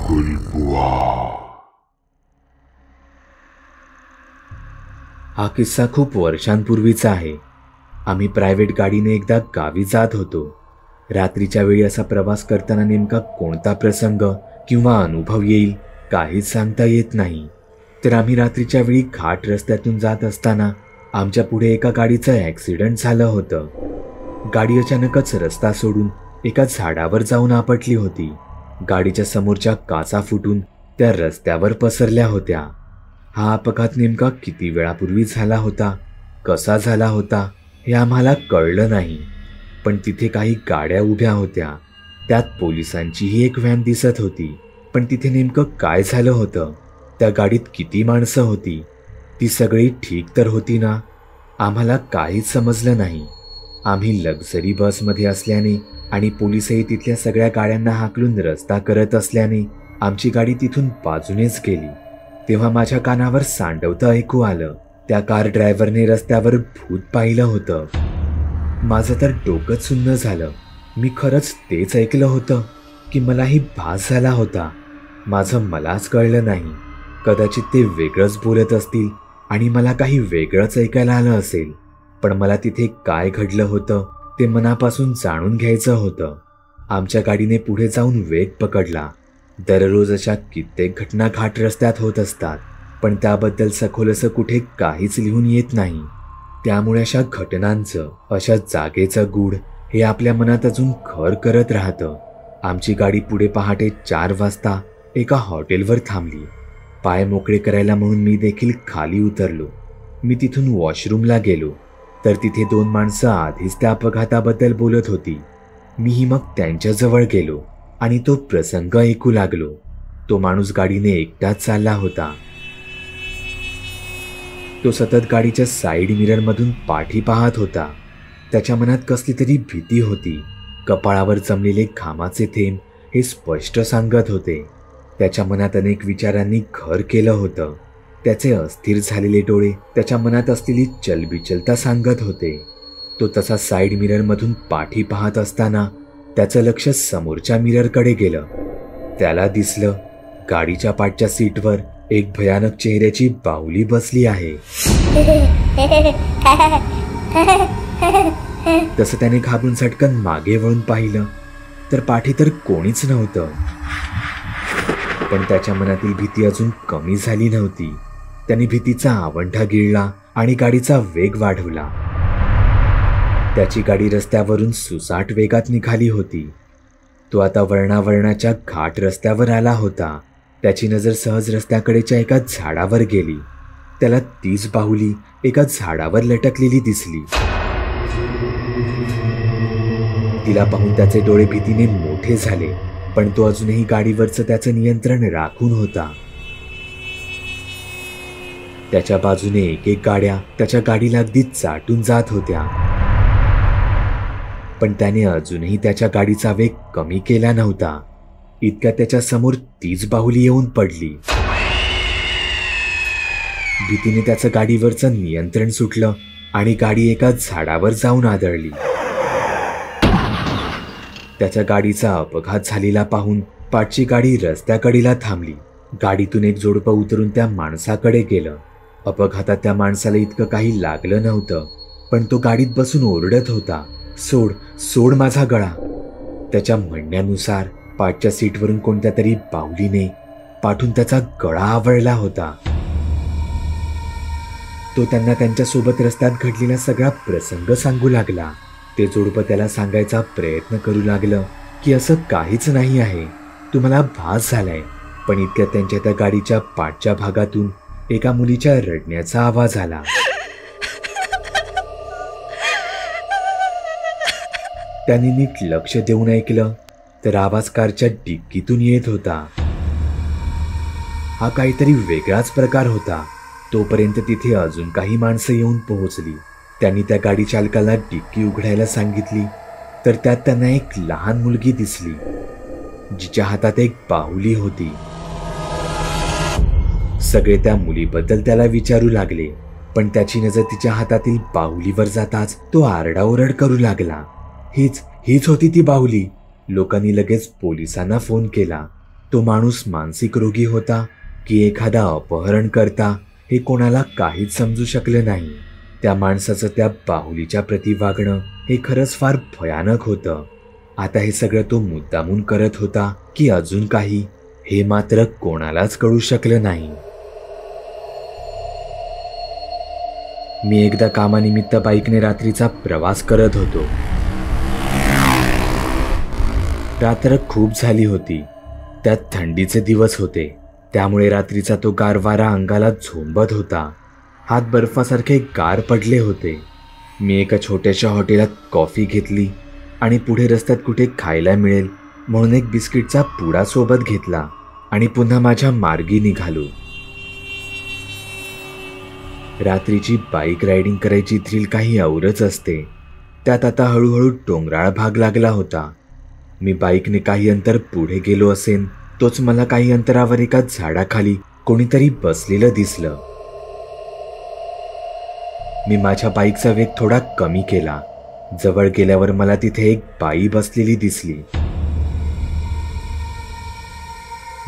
गुलबुआ। हा किस्सा खूप वर्षांपूर्वीचा आहे। आम्ही प्रायव्हेट गाडीने एकदा गावी जात होतो। रात्रीच्या वेळी असा प्रवास करताना नेमका कोणता प्रसंग किंवा अनुभव येईल काहीच सांगता येत नाही। तर आम्ही रात्रीच्या वेळी घाट रस्त्यातून जात असताना आमच्या पुढे एका गाडीचं ॲक्सिडेंट झालं होतं। गाडी अचानकच रस्ता सोडून एका झाडावर जाऊन आपटली होती। गाडीच्या समोरच्या काचा फुटून त्या रस्त्यावर पसरल्या होत्या। हा अपघात नेमका किती वेळापूर्वी झाला होता, कसा झाला होता हे आम्हाला कळलं नाही। पण तिथे काही गाड्या उभ्या होत्या, त्यात पोलिसांचीही एक व्हॅन दिसत होती। पण तिथे नेमकं काय झालं होतं, त्या गाडीत किती माणसं होती, ती सगळी ठीक तर होती ना? आम्हाला काहीच समजलं नाही। आम्ही लक्झरी बसमध्ये असल्याने आणि पोलिसही तिथल्या सगळ्या गाड्यांना हाकलून रस्ता करत असल्याने आमची गाडी तिथून बाजूनेच गेली। तेव्हा माझ्या कानावर सांडवतं ऐकू आलं, त्या कार ड्रायव्हरने रस्त्यावर भूत पाहिलं होतं। माझं तर डोकंच सुन्न झालं। मी खरंच तेच ऐकलं होतं की मलाही भास झाला होता? माझं मलाच कळलं नाही। कदाचित ते वेगळंच बोलत असतील आणि मला काही वेगळंच ऐकायला आलं असेल। पण मला तिथे काय घडलं होतं ते मनापासून जाणून घ्यायचं होतं। आमच्या गाडीने पुढे जाऊन वेग पकडला। दररोज अशा कित्येक घटना घाट रस्त्यात होत असतात, पण त्याबद्दल सखोल असं कुठे काहीच लिहून येत नाही। त्यामुळे अशा घटनांचं, अशा जागेचं गूढ हे आपल्या मनात अजून घर करत राहतं। आमची गाडी पुढे पहाटे 4 वाजता एका हॉटेलवर थांबली। पाय मोकळे करायला म्हणून मी देखील खाली उतरलो। मी तिथून वॉशरूमला गेलो तर तिथे 2 माणसं आधीच त्या अपघाताबद्दल बोलत होती। मीही मग त्यांच्याजवळ गेलो आणि तो प्रसंग ऐकू लागलो। तो माणूस गाडीने एकटाच चालला होता। तो सतत गाडीच्या साईड मिररमधून पाठी पाहत होता। त्याच्या मनात कसली तरी भीती होती। कपाळावर जमलेले घामाचे थेंब हे स्पष्ट सांगत होते। त्याच्या मनात अनेक विचारांनी घर केलं होतं। त्याचे अस्थिर झालेले डोळे त्याच्या मनात असलेली चलबिचलता सांगत होते। तो तसा साईड मिररमधून पाठी पाहत असताना त्याचं लक्ष समोरच्या मिररकडे गेलं। त्याला दिसलं गाडीच्या पाठच्या सीटवर एक भयानक चेहऱ्याची बाहुली बसली आहे। तसं त्याने घाबरून झटकन मागे वळून पाहिलं तर पाठी तर कोणीच नव्हतं। पण त्याच्या मनातील भीती अजून कमी झाली नव्हती। त्याने भीतीचा आवंढा गिळला आणि गाडीचा वेग वाढवला। त्याची गाडी रस्त्यावरून सुसाट वेगात निघाली होती। तो आता वळणावळणाच्या घाट रस्त्यावर आला होता। त्याची नजर सहज रस्त्याकडेच्या एका झाडावर गेली। त्याला तीच बाहुली एका झाडावर लटकलेली दिसली। तिला पाहून त्याचे डोळे भीतीने मोठे झाले, पण तो अजूनही गाडीवरचं त्याचं नियंत्रण राखून होता। त्याच्या बाजूने एक गाड्या त्याच्या गाडीला अगदी चाटून जात होत्या, पण त्याने अजूनही त्याच्या गाडीचा वेग कमी केला नव्हता। इतक्या त्याच्या समोर तीच बाहुली येऊन पडली। भीतीने त्याचं गाडीवरचं नियंत्रण सुटलं आणि गाडी एका झाडावर जाऊन आदळली। त्याच्या गाडीचा अपघात झालेला पाहून पाठची गाडी रस्त्याकडेला थांबली। गाडीतून एक जोडपं उतरून त्या माणसाकडे गेलं। अपघातात त्या माणसाला इतकं काही लागलं नव्हतं, पण तो गाडीत बसून ओरडत होता, सोड सोड माझा गळा। त्याच्या म्हणण्यानुसार पाठच्या सीटवरून कोणत्या तरी बाहुलीने पाठून त्याचा गळा आवळला होता। तो त्यांना त्यांच्यासोबत रस्त्यात घडलेला सगळा प्रसंग सांगू लागला। ते जोडपं त्याला सांगायचा प्रयत्न करू लागलं की असं काहीच नाही आहे, तुम्हाला भास झालाय। पण इतक्यात त्यांच्या त्या गाडीच्या पाठच्या भागातून एका मुलीच्या रडण्याचा आवाज आला। त्यांनी नीट लक्ष देऊन ऐकलं तर आवाज कारच्या डिक्कीतून येत होता। हा काहीतरी वेगळाच प्रकार होता। तोपर्यंत तिथे अजून काही माणसं येऊन पोहोचली। त्यांनी त्या गाडी चालकाला डिक्की उघडायला सांगितली तर त्यात त्यांना एक लहान मुलगी दिसली, जिच्या हातात एक बाहुली होती। सगळे त्या मुलीबद्दल त्याला विचारू लागले, पण त्याची नजर तिच्या हातातील बाहुलीवर जाताच तो आरडाओरड करू लागला। हीच होती ती बाहुली। लोकांनी लगेच पोलिसांना फोन केला। तो माणूस मानसिक रोगी होता की एखादा अपहरणकर्ता हे कोणाला काहीच समजू शकलं नाही. त्या माणसाचं त्या बाहुलीच्या प्रती वागणं हे खरंच फार भयानक होतं. आता हे सगळं तो मुद्दामून करत होता की अजून काही, हे मात्र कोणालाच कळू शकलं नाही. मी एकदा कामानिमित्त बाईकने रात्रीचा प्रवास करत होतो. रात्र खूप झाली होती. त्यात थंडीचे दिवस होते, त्यामुळे रात्रीचा तो गार वारा अंगाला झोंबत होता. हात बर्फासारखे गार पडले होते. मी एका छोट्याशा हॉटेलात कॉफी घेतली आणि पुढे रस्त्यात कुठे खायला मिळेल म्हणून एक बिस्किटचा पुडा सोबत घेतला आणि पुन्हा माझ्या मार्गी निघालो. रात्रीची बाईक रायडिंग करायची थ्रिल काही औरच असते. त्यात आता हळूहळू डोंगराळ भाग लागला होता. मी बाईकने काही अंतर पुढे गेलो असेन, तोच मला काही अंतरावर एका झाडाखाली कोणीतरी बसलेलं दिसलं. मी माझ्या बाईकचा वेग थोडा कमी केला. जवळ गेल्यावर मला तिथे एक बाई बसलेली दिसली.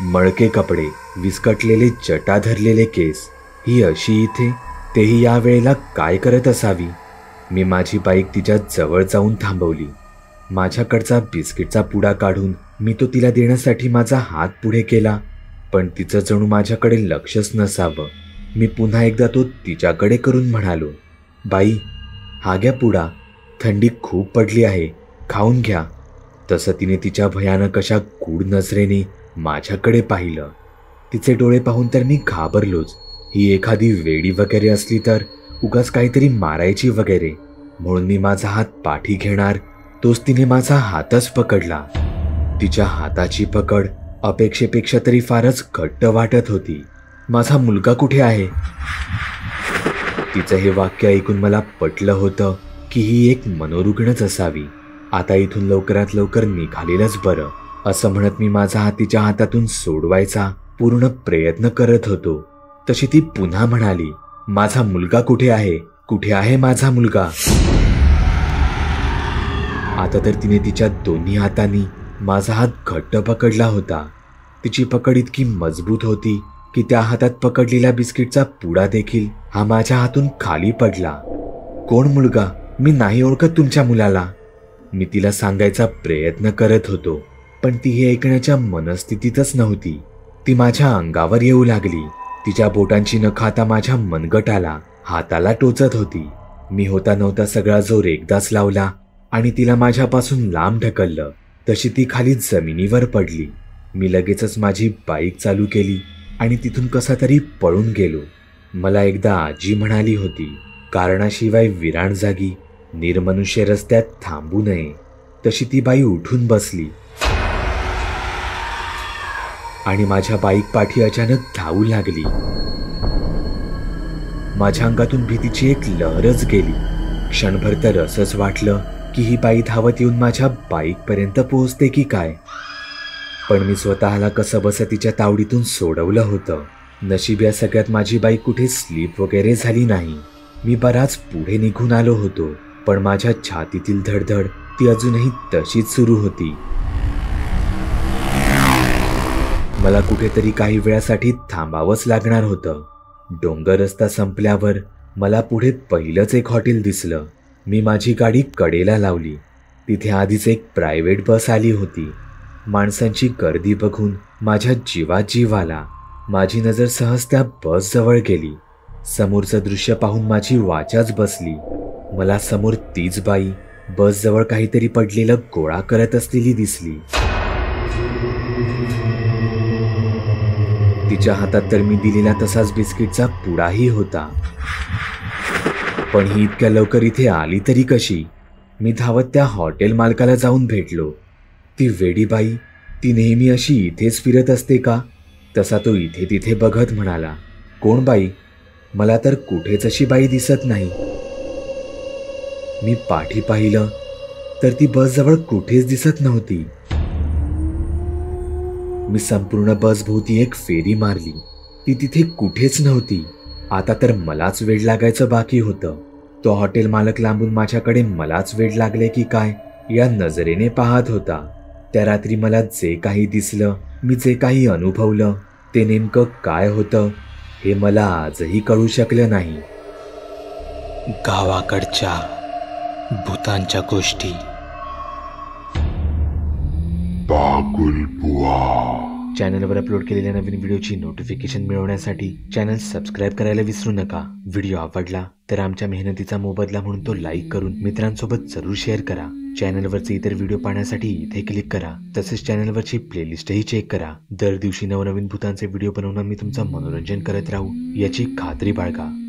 मळके कपडे, विस्कटलेले जटा धरलेले केस, ही अशी इथे, तेही या वेळेला काय करत असावी? मी माझी बाईक तिच्या जवळ जाऊन थांबवली. माझ्याकडचा बिस्किटचा पुडा काढून मी तो तिला देण्यासाठी माझा हात पुढे केला, पण तिचं जणू माझ्याकडे लक्षच नसावं. मी पुन्हा एकदा तो तिच्याकडे करून म्हणालो, बाई, हा घ्या पुडा, थंडी खूप पडली आहे, खाऊन घ्या. तसं तिने तिच्या भयानक अशा गूढ नजरेने माझ्याकडे पाहिलं. तिचे डोळे पाहून तर मी घाबरलोच. ही एखादी वेडी वगैरे असली तर उगाच काहीतरी मारायची वगैरे, म्हणून मी माझा हात पाठी घेणार तोच तिने माझा हातच पकडला. तिच्या हाताची पकड अपेक्षेपेक्षा तरी फारच घट्ट वाटत होती. माझा मुलगा कुठे आहे? तिचं हे वाक्य ऐकून मला पटलं होतं की ही एक मनोरुग्णच असावी. आता इथून लवकरात लवकर निघालेलंच बरं, असं म्हणत मी माझा हात तिच्या हातातून सोडवायचा पूर्ण प्रयत्न करत होतो. तशी ती पुन्हा म्हणाली, माझा मुलगा कुठे आहे? कुठे आहे माझा मुलगा? आता तर तिने तिच्या दोन्ही हातांनी माझा हात घट्ट पकडला होता. तिची पकड इतकी मजबूत होती की त्या हातात पकडलेला बिस्किटचा पुडा देखील हा माझ्या हातून खाली पडला. कोण मुलगा? मी नाही ओळखत तुमच्या मुलाला, मी तिला सांगायचा प्रयत्न करत होतो, पण ती हे ऐकण्याच्या मनस्थितीतच नव्हती. ती माझ्या अंगावर येऊ लागली. तिच्या बोटांची नखं आता माझ्या मनगटाला, हाताला टोचत होती. मी होता नव्हता सगळा जोर एकदाच लावला आणि तिला माझ्यापासून लांब ढकललं. तशी ती खाली जमिनीवर पडली. मी लगेचच माझी बाईक चालू केली आणि तिथून कसा तरी पळून गेलो. मला एकदा आजी म्हणाली होती, कारणाशिवाय विराण जागी निर्मनुष्य रस्त्यात थांबू नये. तशी ती बाई उठून बसली आणि माझ्या बाईक पाठी अचानक धावू लागली. माझ्या अंगातून भीतीची एक लहरच गेली. क्षणभर तर असंच वाटलं की ही बाई धावत येऊन माझ्या बाईक पर्यंत पोहोचते की काय. पण मी स्वतःला कसं बसं तिच्या तावडीतून सोडवलं होतं. नशीब या सगळ्यात माझी बाईक कुठे स्लीप वगैरे झाली नाही. मी बराच पुढे निघून आलो होतो, पण माझ्या छातीतील धडधड ती अजूनही तशीच सुरू होती. मला कुठेतरी काही वेळासाठी थांबावंच लागणार होतं. डोंगर रस्ता संपल्यावर मला पुढे पहिलंच एक हॉटेल दिसलं. मी माझी गाडी कडेला लावली. तिथे आधीच एक प्रायव्हेट बस आली होती. माणसांची गर्दी बघून माझ्या जीवात जीव आला. माझी नजर सहज त्या बस जवळ गेली. समोरचं दृश्य पाहून माझी वाचाच बसली. मला समोर तीच बाई बस जवळ काहीतरी पडलेलं गोळा करत असलेली दिसली. तिच्या हातात तर मी दिलेला तसाच बिस्किटचा पुडाही होता. पण ही इतक्या लवकर इथे आली तरी कशी? मी धावत त्या हॉटेल मालकाला जाऊन भेटलो. ती वेडी बाई, ती नेहमी अशी इथेच फिरत असते का? तसा तो इथे तिथे बघत म्हणाला, कोण बाई? मला तर कुठेच अशी बाई दिसत नाही. मी पाठी पाहिलं तर ती बस जवळ कुठेच दिसत नव्हती. मी संपूर्ण बस भोवती एक फेरी मारली. ती तिथे कुठेच नव्हती. आता तर मलाच वेड लागायचं बाकी होतं. तो हॉटेल मालक लांबून माझ्याकडे मलाच वेड लागले की काय या नजरेने पाहत होता. त्या रात्री मला जे काही दिसलं, मी जे काही अनुभवलं, ते नेमकं काय होतं हे मला आजही कळू शकलं नाही. गावाकडच्या भूतांच्या गोष्टी. चॅनलवर अपलोड केलेल्या नवीन व्हिडिओची नोटिफिकेशन मिळवण्यासाठी चॅनल सबस्क्राईब करायला विसरू नका. व्हिडिओ आवडला तर आमच्या मेहनतीचा मोबदला म्हणून तो लाईक करून मित्रांसोबत जरूर शेअर करा. चॅनलवरचे इतर व्हिडिओ पाहण्यासाठी इथे क्लिक करा. तसेच चॅनलवरची प्लेलिस्टही चेक करा. दर दिवशी नवनवीन भूतांचे व्हिडिओ बनवून मी तुमचं मनोरंजन करत राहू याची खात्री बाळगा.